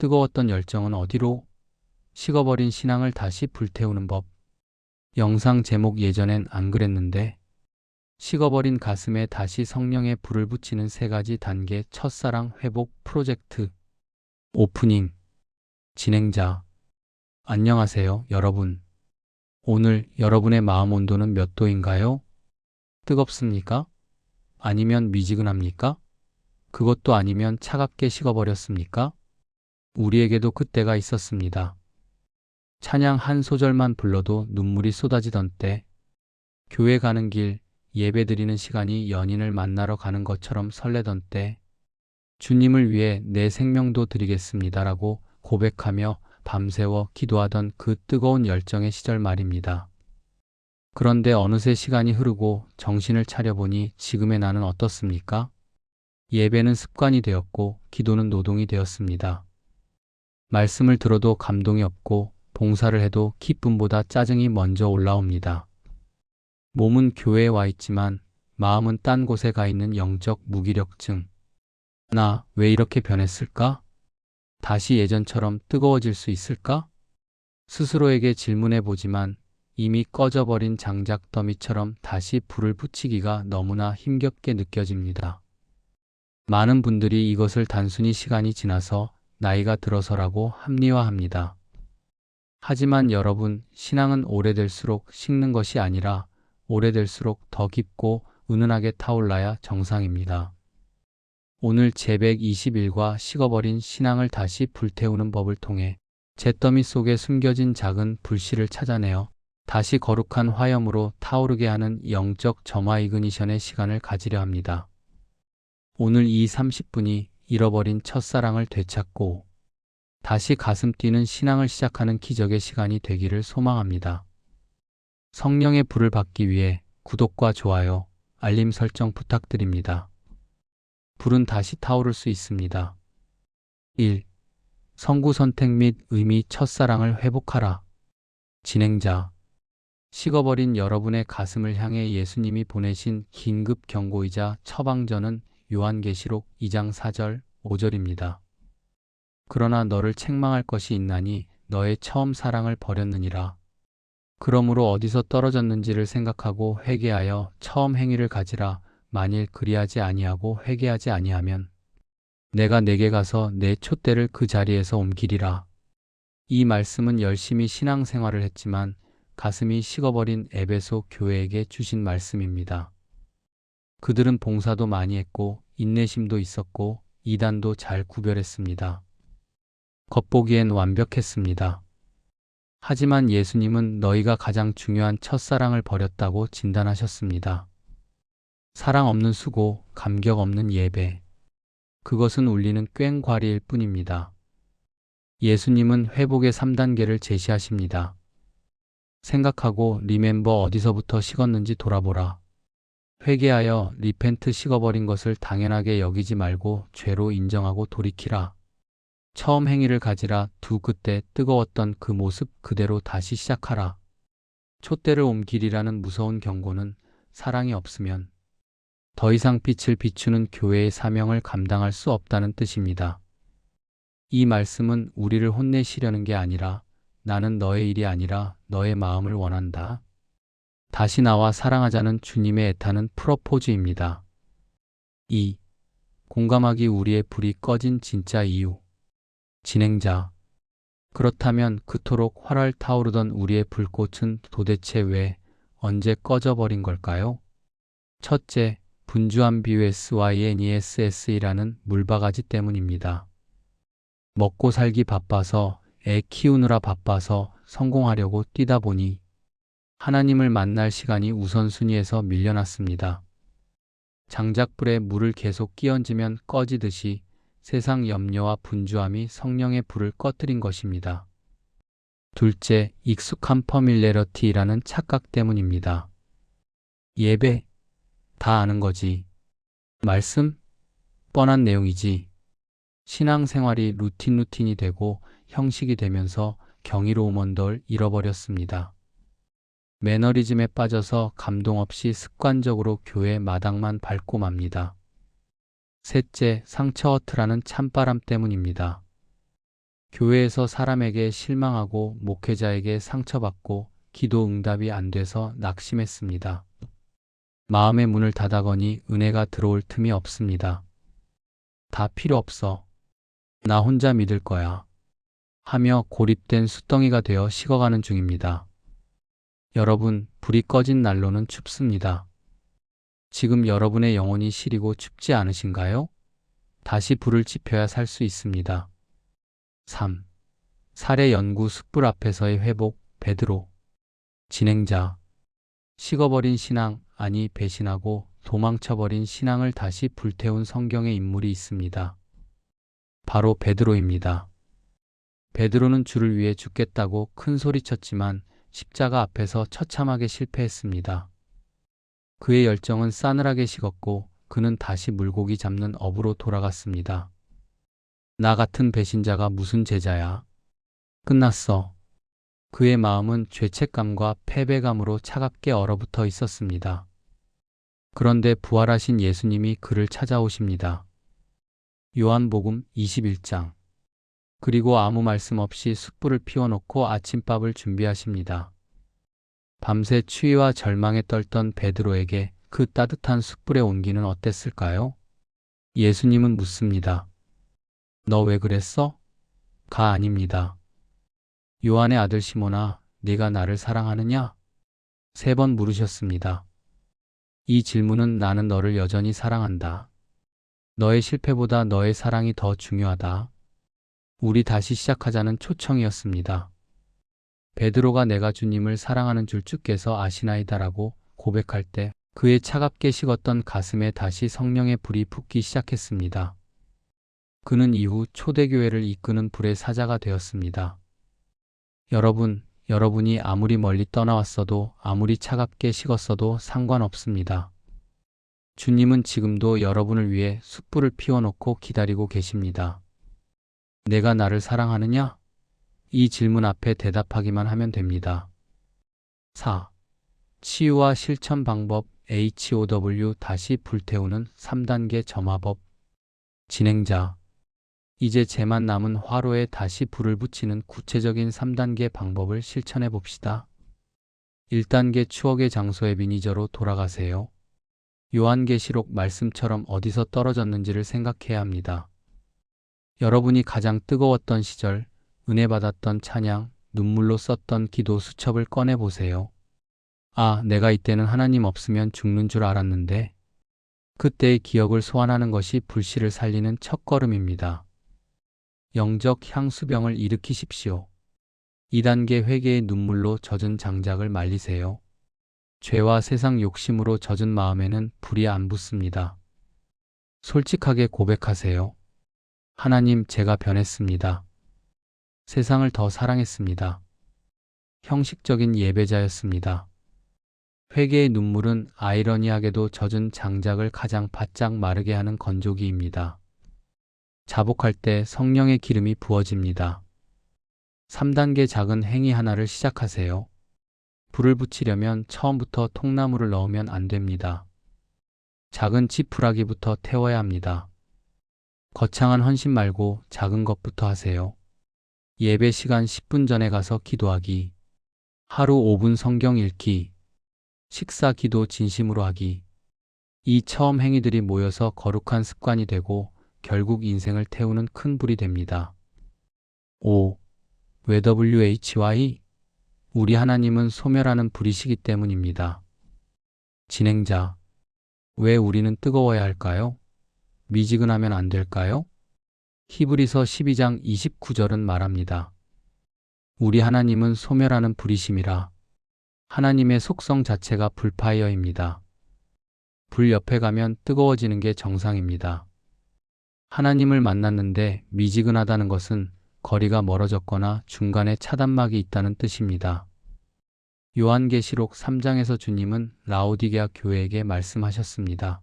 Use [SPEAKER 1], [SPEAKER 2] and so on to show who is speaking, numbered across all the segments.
[SPEAKER 1] 뜨거웠던 열정은 어디로? 식어버린 신앙을 다시 불태우는 법. 영상 제목 예전엔 안 그랬는데. 식어버린 가슴에 다시 성령의 불을 붙이는 3가지 단계 첫사랑 회복 프로젝트. 오프닝. 진행자. 안녕하세요, 여러분. 오늘 여러분의 마음 온도는 몇 도인가요? 뜨겁습니까? 아니면 미지근합니까? 그것도 아니면 차갑게 식어버렸습니까? 우리에게도 그때가 있었습니다. 찬양 한 소절만 불러도 눈물이 쏟아지던 때, 교회 가는 길, 예배 드리는 시간이 연인을 만나러 가는 것처럼 설레던 때, 주님을 위해 내 생명도 드리겠습니다라고 고백하며 밤새워 기도하던 그 뜨거운 열정의 시절 말입니다. 그런데 어느새 시간이 흐르고 정신을 차려보니 지금의 나는 어떻습니까? 예배는 습관이 되었고 기도는 노동이 되었습니다. 말씀을 들어도 감동이 없고 봉사를 해도 기쁨보다 짜증이 먼저 올라옵니다. 몸은 교회에 와 있지만 마음은 딴 곳에 가 있는 영적 무기력증. 나 왜 이렇게 변했을까? 다시 예전처럼 뜨거워질 수 있을까? 스스로에게 질문해 보지만 이미 꺼져버린 장작 더미처럼 다시 불을 붙이기가 너무나 힘겹게 느껴집니다. 많은 분들이 이것을 단순히 시간이 지나서 나이가 들어서라고 합리화합니다. 하지만 여러분, 신앙은 오래될수록 식는 것이 아니라 오래될수록 더 깊고 은은하게 타올라야 정상입니다. 오늘 제121과 식어버린 신앙을 다시 불태우는 법을 통해 잿더미 속에 숨겨진 작은 불씨를 찾아내어 다시 거룩한 화염으로 타오르게 하는 영적 점화 이그니션의 시간을 가지려 합니다. 오늘 이 30분이 잃어버린 첫사랑을 되찾고 다시 가슴 뛰는 신앙을 시작하는 기적의 시간이 되기를 소망합니다. 성령의 불을 받기 위해 구독과 좋아요, 알림 설정 부탁드립니다. 불은 다시 타오를 수 있습니다. 1. 선구 선택 및 의미 첫사랑을 회복하라. 진행자. 식어버린 여러분의 가슴을 향해 예수님이 보내신 긴급 경고이자 처방전은 요한계시록 2장 4절, 5절입니다. 그러나 너를 책망할 것이 있나니 너의 처음 사랑을 버렸느니라. 그러므로 어디서 떨어졌는지를 생각하고 회개하여 처음 행위를 가지라. 만일 그리하지 아니하고 회개하지 아니하면 내가 내게 가서 내 촛대를 그 자리에서 옮기리라. 이 말씀은 열심히 신앙생활을 했지만 가슴이 식어버린 에베소 교회에게 주신 말씀입니다. 그들은 봉사도 많이 했고 인내심도 있었고 이단도 잘 구별했습니다. 겉보기엔 완벽했습니다. 하지만 예수님은 너희가 가장 중요한 첫사랑을 버렸다고 진단하셨습니다. 사랑 없는 수고, 감격 없는 예배. 그것은 울리는 꽹과리일 뿐입니다. 예수님은 회복의 3단계를 제시하십니다. 생각하고 리멤버 어디서부터 식었는지 돌아보라. 회개하여 리펜트 식어버린 것을 당연하게 여기지 말고 죄로 인정하고 돌이키라. 처음 행위를 가지라. 그때 뜨거웠던 그 모습 그대로 다시 시작하라. 촛대를 옮기리라는 무서운 경고는 사랑이 없으면 더 이상 빛을 비추는 교회의 사명을 감당할 수 없다는 뜻입니다. 이 말씀은 우리를 혼내시려는 게 아니라 나는 너의 일이 아니라 너의 마음을 원한다. 다시 나와 사랑하자는 주님의 애타는 프로포즈입니다. 2. 공감하기 우리의 불이 꺼진 진짜 이유. 진행자. 그렇다면 그토록 활활 타오르던 우리의 불꽃은 도대체 왜, 언제 꺼져버린 걸까요? 첫째, 분주한 BUSYNESS이라는 물바가지 때문입니다. 먹고 살기 바빠서, 애 키우느라 바빠서 성공하려고 뛰다 보니 하나님을 만날 시간이 우선순위에서 밀려났습니다. 장작불에 물을 계속 끼얹으면 꺼지듯이 세상 염려와 분주함이 성령의 불을 꺼뜨린 것입니다. 둘째, 익숙한 퍼밀레러티라는 착각 때문입니다. 예배, 다 아는 거지. 말씀, 뻔한 내용이지. 신앙생활이 루틴이 되고 형식이 되면서 경이로움 언덕을 잃어버렸습니다. 매너리즘에 빠져서 감동 없이 습관적으로 교회 마당만 밟고 맙니다. 셋째, 상처 허트라는 찬바람 때문입니다. 교회에서 사람에게 실망하고 목회자에게 상처받고 기도 응답이 안 돼서 낙심했습니다. 마음의 문을 닫아거니 은혜가 들어올 틈이 없습니다. 다 필요 없어. 나 혼자 믿을 거야. 하며 고립된 숫덩이가 되어 식어가는 중입니다. 여러분, 불이 꺼진 난로는 춥습니다. 지금 여러분의 영혼이 시리고 춥지 않으신가요? 다시 불을 지펴야 살 수 있습니다. 3. 살해 연구 숯불 앞에서의 회복. 베드로. 진행자. 식어버린 신앙, 아니 배신하고 도망쳐버린 신앙을 다시 불태운 성경의 인물이 있습니다. 바로 베드로입니다. 베드로는 주를 위해 죽겠다고 큰 소리쳤지만 십자가 앞에서 처참하게 실패했습니다. 그의 열정은 싸늘하게 식었고 그는 다시 물고기 잡는 업으로 돌아갔습니다. 나 같은 배신자가 무슨 제자야? 끝났어. 그의 마음은 죄책감과 패배감으로 차갑게 얼어붙어 있었습니다. 그런데 부활하신 예수님이 그를 찾아오십니다. 요한복음 21장. 그리고 아무 말씀 없이 숯불을 피워놓고 아침밥을 준비하십니다. 밤새 추위와 절망에 떨던 베드로에게 그 따뜻한 숯불의 온기는 어땠을까요? 예수님은 묻습니다. 너 왜 그랬어? 가 아닙니다. 요한의 아들 시몬아, 네가 나를 사랑하느냐? 3번 물으셨습니다. 이 질문은 나는 너를 여전히 사랑한다. 너의 실패보다 너의 사랑이 더 중요하다. 우리 다시 시작하자는 초청이었습니다. 베드로가 내가 주님을 사랑하는 줄 주께서 아시나이다라고 고백할 때 그의 차갑게 식었던 가슴에 다시 성령의 불이 붙기 시작했습니다. 그는 이후 초대교회를 이끄는 불의 사자가 되었습니다. 여러분이 아무리 멀리 떠나왔어도 아무리 차갑게 식었어도 상관없습니다. 주님은 지금도 여러분을 위해 숯불을 피워놓고 기다리고 계십니다. 내가 나를 사랑하느냐? 이 질문 앞에 대답하기만 하면 됩니다. 4. 치유와 실천 방법. HOW 다시 불태우는 3단계 점화법. 진행자. 이제 제만 남은 화로에 다시 불을 붙이는 구체적인 3단계 방법을 실천해 봅시다. 1단계 추억의 장소의 미니저로 돌아가세요. 요한계시록 말씀처럼 어디서 떨어졌는지를 생각해야 합니다. 여러분이 가장 뜨거웠던 시절, 은혜 받았던 찬양, 눈물로 썼던 기도 수첩을 꺼내보세요. 아, 내가 이때는 하나님 없으면 죽는 줄 알았는데. 그때의 기억을 소환하는 것이 불씨를 살리는 첫걸음입니다. 영적 향수병을 일으키십시오. 2단계 회개의 눈물로 젖은 장작을 말리세요. 죄와 세상 욕심으로 젖은 마음에는 불이 안 붙습니다. 솔직하게 고백하세요. 하나님, 제가 변했습니다. 세상을 더 사랑했습니다. 형식적인 예배자였습니다. 회개의 눈물은 아이러니하게도 젖은 장작을 가장 바짝 마르게 하는 건조기입니다. 자복할 때 성령의 기름이 부어집니다. 3단계 작은 행위 하나를 시작하세요. 불을 붙이려면 처음부터 통나무를 넣으면 안 됩니다. 작은 지푸라기부터 태워야 합니다. 거창한 헌신 말고 작은 것부터 하세요. 예배 시간 10분 전에 가서 기도하기. 하루 5분 성경 읽기. 식사 기도 진심으로 하기. 이 처음 행위들이 모여서 거룩한 습관이 되고 결국 인생을 태우는 큰 불이 됩니다. 5. 왜 WHY? 우리 하나님은 소멸하는 불이시기 때문입니다. 진행자. 왜 우리는 뜨거워야 할까요? 미지근하면 안 될까요? 히브리서 12장 29절은 말합니다. 우리 하나님은 소멸하는 불이심이라. 하나님의 속성 자체가 불파이어입니다. 불 옆에 가면 뜨거워지는 게 정상입니다. 하나님을 만났는데 미지근하다는 것은 거리가 멀어졌거나 중간에 차단막이 있다는 뜻입니다. 요한계시록 3장에서 주님은 라오디게아 교회에게 말씀하셨습니다.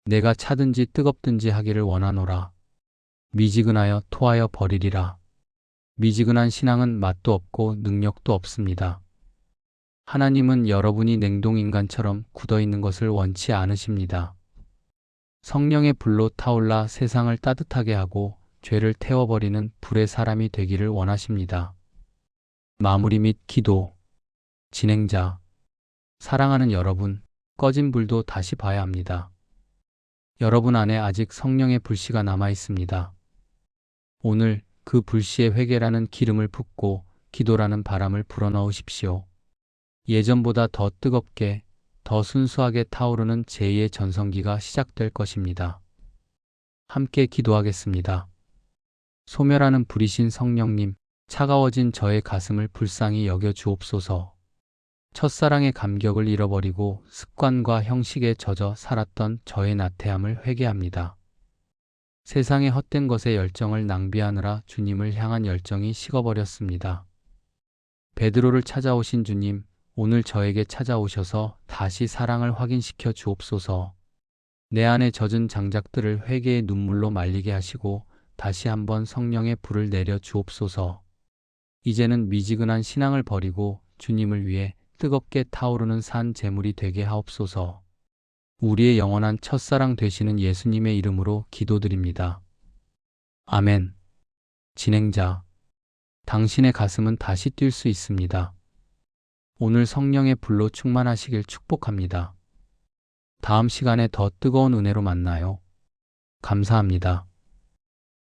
[SPEAKER 1] 내가 차든지 뜨겁든지 하기를 원하노라. 미지근하여 토하여 버리리라. 미지근한 신앙은 맛도 없고 능력도 없습니다. 하나님은 여러분이 냉동인간처럼 굳어있는 것을 원치 않으십니다. 성령의 불로 타올라 세상을 따뜻하게 하고 죄를 태워버리는 불의 사람이 되기를 원하십니다. 마무리 및 기도. 진행자. 사랑하는 여러분, 꺼진 불도 다시 봐야 합니다. 여러분 안에 아직 성령의 불씨가 남아 있습니다. 오늘 그 불씨에 회개라는 기름을 붓고 기도라는 바람을 불어넣으십시오. 예전보다 더 뜨겁게, 더 순수하게 타오르는 제2의 전성기가 시작될 것입니다. 함께 기도하겠습니다. 소멸하는 불이신 성령님, 차가워진 저의 가슴을 불쌍히 여겨 주옵소서. 첫사랑의 감격을 잃어버리고 습관과 형식에 젖어 살았던 저의 나태함을 회개합니다. 세상의 헛된 것에 열정을 낭비하느라 주님을 향한 열정이 식어버렸습니다. 베드로를 찾아오신 주님, 오늘 저에게 찾아오셔서 다시 사랑을 확인시켜 주옵소서. 내 안에 젖은 장작들을 회개의 눈물로 말리게 하시고 다시 한번 성령의 불을 내려 주옵소서. 이제는 미지근한 신앙을 버리고 주님을 위해 뜨겁게 타오르는 산 제물이 되게 하옵소서. 우리의 영원한 첫사랑 되시는 예수님의 이름으로 기도드립니다. 아멘. 진행자. 당신의 가슴은 다시 뛸 수 있습니다. 오늘 성령의 불로 충만하시길 축복합니다. 다음 시간에 더 뜨거운 은혜로 만나요. 감사합니다.